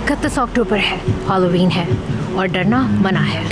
31 अक्टूबर है, हैलोवीन है और डरना मना है।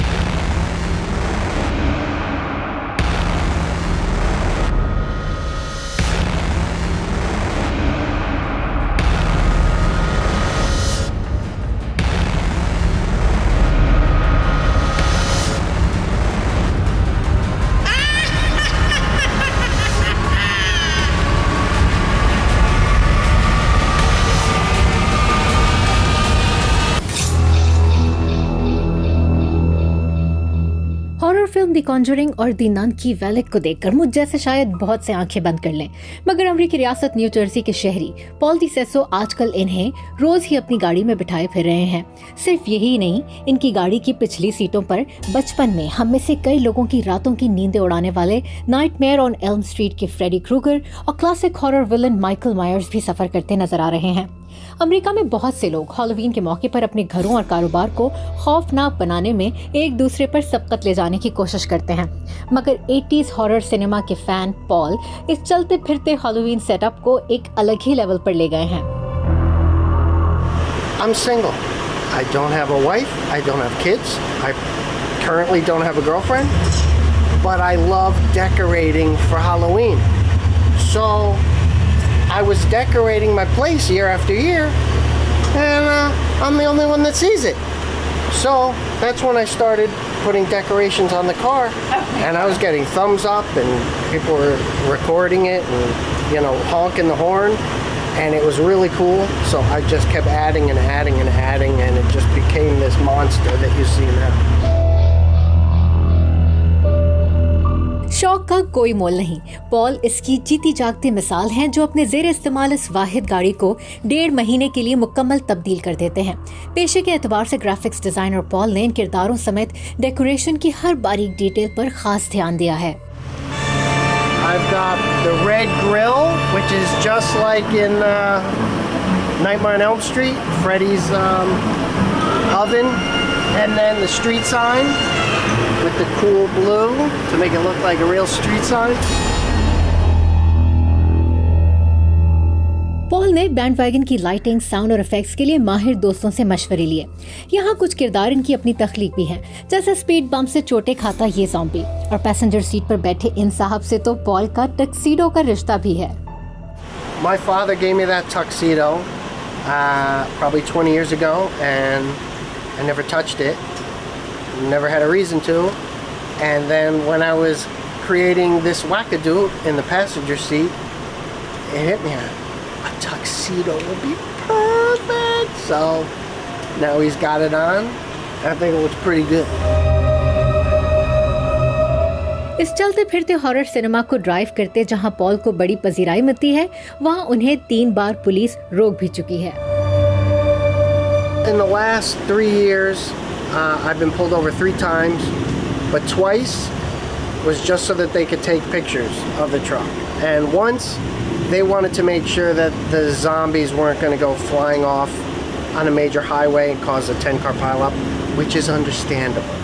हॉरर फिल्म द कॉन्जरिंग और द नन की वैलेट को देखकर मुझ जैसे शायद बहुत से आंखें बंद कर लें, मगर अमेरिकी रियासत न्यू जर्सी के शहरी पॉल डी सेसो आजकल इन्हें रोज ही अपनी गाड़ी में बिठाए फिर रहे हैं। सिर्फ यही नहीं, इनकी गाड़ी की पिछली सीटों पर बचपन में हम में से कई लोगों की रातों की नींदें उड़ाने वाले नाइटमेयर ऑन एल्म स्ट्रीट के फ्रेडी क्रूगर और classic horror villain Michael Myers भी सफर करते नजर आ रहे हैं। अमेरिका में बहुत से लोग हैलोवीन के मौके पर अपने घरों और कारोबार को खौफनाक बनाने में एक दूसरे पर सबकत ले जाने की कोशिश करते हैं, मगर 80s हॉरर सिनेमा के फैन पॉल इस चलते फिरते हैलोवीन सेटअप को एक अलग ही लेवल पर ले गए हैं। I'm single. I don't have a wife. I don't have kids. I currently don't have a girlfriend. But I love decorating for Halloween. So I was decorating my place year after year, and I'm the only one that sees it. So that's when I started putting decorations on the car, and I was getting thumbs up, and people were recording it, and honking the horn, and it was really cool. So I just kept adding and adding and adding, and it just became this monster that you see now. शौक का कोई मोल नहीं। Paul इसकी जीती जागती मिसाल हैं, जो अपने जेर इस्तेमाल इस वाहिद गाड़ी को 1.5 महीने के लिए मुकम्मल तब्दील कर देते हैं। पेशे के एतबार से ग्राफिक्स डिजाइनर पॉल ने इन किरदारों समेत डेकोरेशन की हर बारीक डिटेल पर खास ध्यान दिया है। I've got the red grill, which is just like in Nightmare on Elm Street, Freddy's oven, and then the street sign with the cool blue to make it look like a real street sign. Paul ने bandwagon की lighting, sound और effects के लिए माहिर दोस्तों से मशवरे लिए। यहाँ कुछ किरदार इनकी अपनी तख्लीक भी हैं, जैसे स्पीड बम्प से चोटें खाता ये ज़ॉम्बी, और पैसेंजर सीट पर बैठे इन साहब से तो पॉल का टक्सीडो का रिश्ता भी है। My father gave me that tuxedo probably 20 years ago, and I never touched it. Never had a reason to. And then when I was creating this wackadoo in the passenger seat, it hit me, a tuxedo would be perfect. So now he's got it on. I think it looks pretty good. इस चलते फिरते horror cinema को drive करते जहां Paul को बड़ी पजीराई मिलती है, वहां उन्हें 3 बार पुलिस रोक भी चुकी है। In the last 3 years, I've been pulled over 3 times, but twice was just so that they could take pictures of the truck. And once, they wanted to make sure that the zombies weren't going to go flying off on a major highway and cause a 10-car pileup, which is understandable.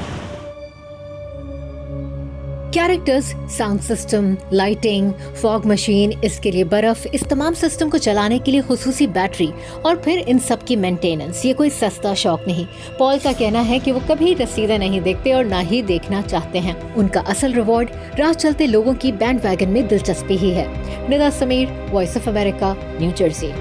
Characters, sound system, lighting, fog machine, इसके लिए बर्फ, इस तमाम system को चलाने के लिए खुसूसी battery और फिर इन सब की मेंटेनेंस, ये कोई सस्ता शौक नहीं। पॉल का कहना है कि वो कभी रसीदें नहीं देखते और ना ही देखना चाहते हैं। उनका असल रिवॉर्ड राह चलते लोगों की बैंडवैगन में दिलचस्पी ही है। Nida Sameer, voice of America, new Jersey.